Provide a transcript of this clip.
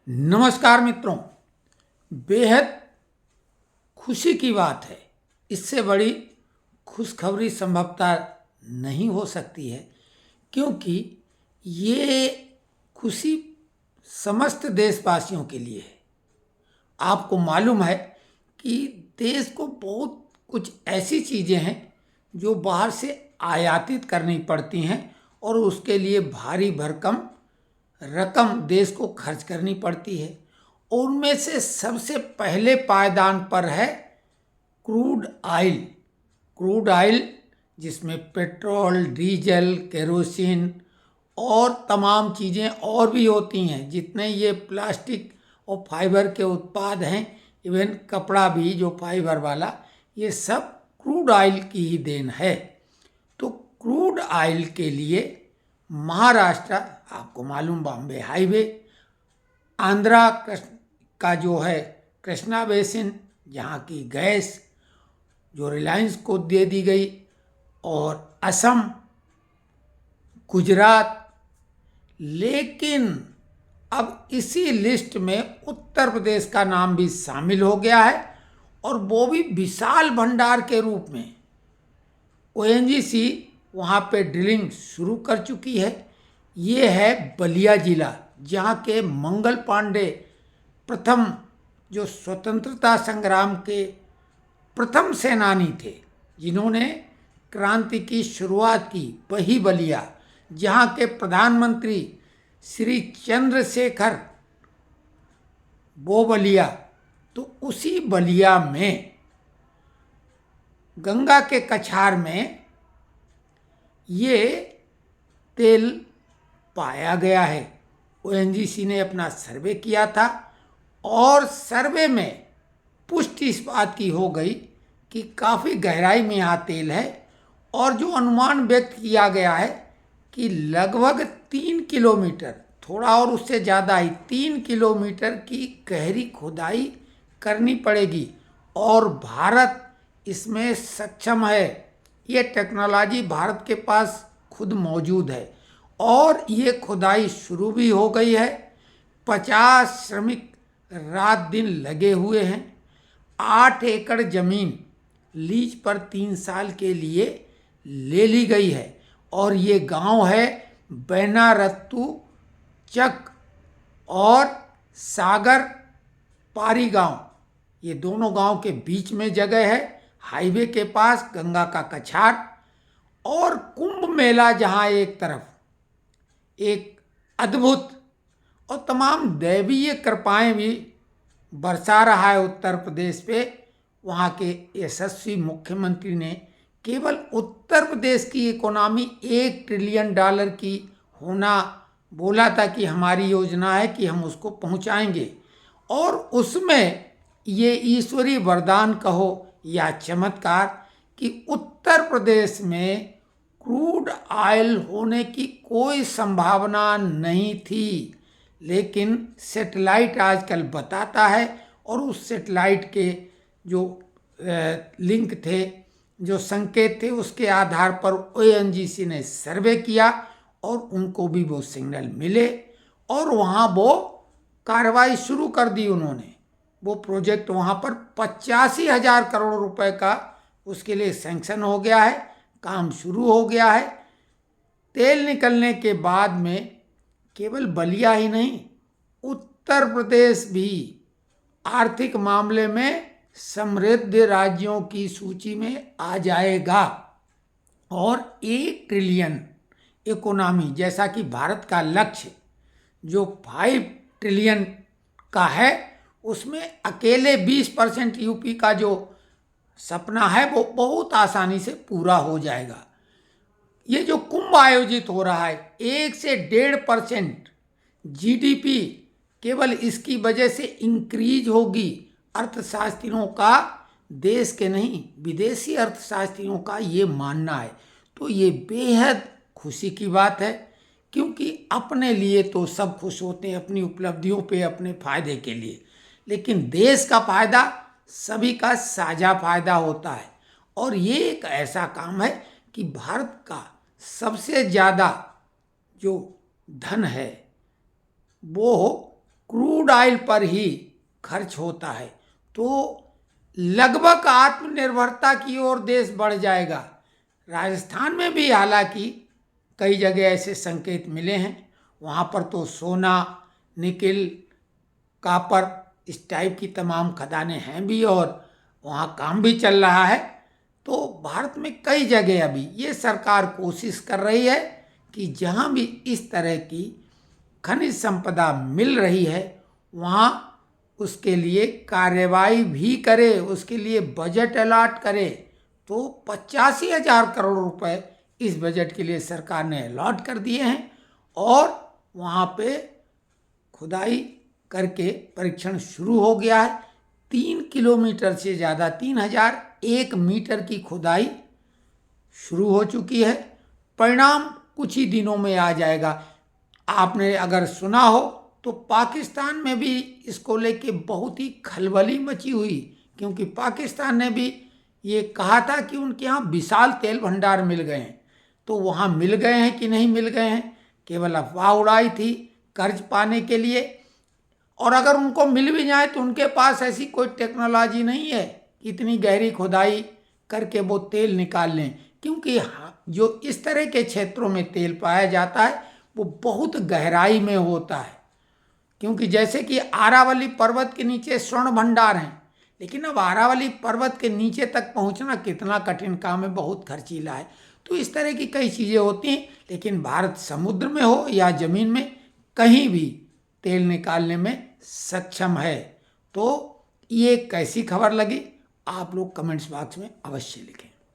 नमस्कार मित्रों। बेहद खुशी की बात है। इससे बड़ी खुशखबरी संभवतः नहीं हो सकती है, क्योंकि ये खुशी समस्त देशवासियों के लिए है। आपको मालूम है कि देश को बहुत कुछ ऐसी चीज़ें हैं जो बाहर से आयातित करनी पड़ती हैं और उसके लिए भारी भरकम रकम देश को खर्च करनी पड़ती है। उनमें से सबसे पहले पायदान पर है क्रूड ऑयल। क्रूड ऑयल जिसमें पेट्रोल, डीजल, केरोसिन और तमाम चीज़ें और भी होती हैं। जितने ये प्लास्टिक और फाइबर के उत्पाद हैं, इवन कपड़ा भी जो फाइबर वाला, ये सब क्रूड ऑयल की ही देन है। तो क्रूड ऑयल के लिए महाराष्ट्र, आपको मालूम, बॉम्बे हाईवे, आंध्रा का जो है कृष्णा बेसिन, जहाँ की गैस जो रिलायंस को दे दी गई, और असम, गुजरात। लेकिन अब इसी लिस्ट में उत्तर प्रदेश का नाम भी शामिल हो गया है, और वो भी विशाल भंडार के रूप में। ओएनजीसी वहाँ पे ड्रिलिंग शुरू कर चुकी है। ये है बलिया जिला, जहाँ के मंगल पांडे प्रथम, जो स्वतंत्रता संग्राम के प्रथम सेनानी थे, जिन्होंने क्रांति की शुरुआत की, वही बलिया। जहाँ के प्रधानमंत्री श्री चंद्रशेखर, वो बलिया। तो उसी बलिया में गंगा के कछार में ये तेल पाया गया है। ओएनजीसी ने अपना सर्वे किया था, और सर्वे में पुष्टि इस बात की हो गई कि काफ़ी गहराई में यहाँ तेल है, और जो अनुमान व्यक्त किया गया है कि लगभग 3 किलोमीटर, थोड़ा और उससे ज़्यादा ही, 3 किलोमीटर की गहरी खुदाई करनी पड़ेगी, और भारत इसमें सक्षम है। ये टेक्नोलॉजी भारत के पास खुद मौजूद है, और ये खुदाई शुरू भी हो गई है। 50 श्रमिक रात दिन लगे हुए हैं। 8 एकड़ जमीन लीज पर 3 साल के लिए ले ली गई है, और ये गांव है बैनारत्तू चक और सागर पारी गांव। ये दोनों गांव के बीच में जगह है, हाईवे के पास, गंगा का कछार। और कुंभ मेला जहां एक तरफ एक अद्भुत और तमाम दैवीय कृपाएं भी बरसा रहा है उत्तर प्रदेश पे, वहाँ के यशस्वी मुख्यमंत्री ने केवल उत्तर प्रदेश की इकोनॉमी $1 ट्रिलियन की होना बोला था कि हमारी योजना है कि हम उसको पहुँचाएंगे। और उसमें ये ईश्वरीय वरदान कहो या चमत्कार कि उत्तर प्रदेश में क्रूड ऑयल होने की कोई संभावना नहीं थी, लेकिन सैटेलाइट आजकल बताता है, और उस सैटेलाइट के जो लिंक थे, जो संकेत थे, उसके आधार पर ओएनजीसी ने सर्वे किया, और उनको भी वो सिग्नल मिले, और वहाँ वो कार्रवाई शुरू कर दी उन्होंने। वो प्रोजेक्ट वहाँ पर 85,000 करोड़ रुपए का उसके लिए सैंक्शन हो गया है, काम शुरू हो गया है। तेल निकलने के बाद में केवल बलिया ही नहीं, उत्तर प्रदेश भी आर्थिक मामले में समृद्ध राज्यों की सूची में आ जाएगा, और 1 ट्रिलियन इकोनॉमी, जैसा कि भारत का लक्ष्य जो 5 ट्रिलियन का है, उसमें अकेले 20% यूपी का जो सपना है वो बहुत आसानी से पूरा हो जाएगा। ये जो कुंभ आयोजित हो रहा है, 1 से 1.5% जीडीपी केवल इसकी वजह से इंक्रीज होगी। अर्थशास्त्रियों का, देश के नहीं विदेशी अर्थशास्त्रियों का ये मानना है। तो ये बेहद खुशी की बात है, क्योंकि अपने लिए तो सब खुश होते हैं अपनी उपलब्धियों पे, अपने फायदे के लिए, लेकिन देश का फायदा सभी का साझा फायदा होता है। और ये एक ऐसा काम है कि भारत का सबसे ज़्यादा जो धन है वो क्रूड ऑयल पर ही खर्च होता है, तो लगभग आत्मनिर्भरता की ओर देश बढ़ जाएगा। राजस्थान में भी हालांकि कई जगह ऐसे संकेत मिले हैं, वहाँ पर तो सोना, निकिल, कॉपर इस टाइप की तमाम खदानें हैं भी और वहाँ काम भी चल रहा है। तो भारत में कई जगह अभी ये सरकार कोशिश कर रही है कि जहाँ भी इस तरह की खनिज संपदा मिल रही है वहाँ उसके लिए कार्रवाई भी करे, उसके लिए बजट अलॉट करे। तो 85,000 करोड़ रुपए इस बजट के लिए सरकार ने अलॉट कर दिए हैं और वहाँ पे खुदाई करके परीक्षण शुरू हो गया है। 3 किलोमीटर से ज़्यादा 3001 मीटर की खुदाई शुरू हो चुकी है। परिणाम कुछ ही दिनों में आ जाएगा। आपने अगर सुना हो तो पाकिस्तान में भी इसको लेके बहुत ही खलबली मची हुई, क्योंकि पाकिस्तान ने भी ये कहा था कि उनके यहाँ विशाल तेल भंडार मिल गए हैं। तो वहाँ मिल गए हैं कि नहीं मिल गए हैं, केवल अफवाह उड़ाई थी कर्ज पाने के लिए। और अगर उनको मिल भी जाए तो उनके पास ऐसी कोई टेक्नोलॉजी नहीं है कि इतनी गहरी खुदाई करके वो तेल निकाल लें, क्योंकि जो इस तरह के क्षेत्रों में तेल पाया जाता है वो बहुत गहराई में होता है। क्योंकि जैसे कि आरावली पर्वत के नीचे स्वर्ण भंडार हैं, लेकिन अब आरावली पर्वत के नीचे तक पहुंचना कितना कठिन काम है, बहुत खर्चीला है। तो इस तरह की कई चीज़ें होती हैं, लेकिन भारत समुद्र में हो या ज़मीन में कहीं भी तेल निकालने में सक्षम है। तो ये कैसी खबर लगी आप लोग कमेंट्स बॉक्स में अवश्य लिखें।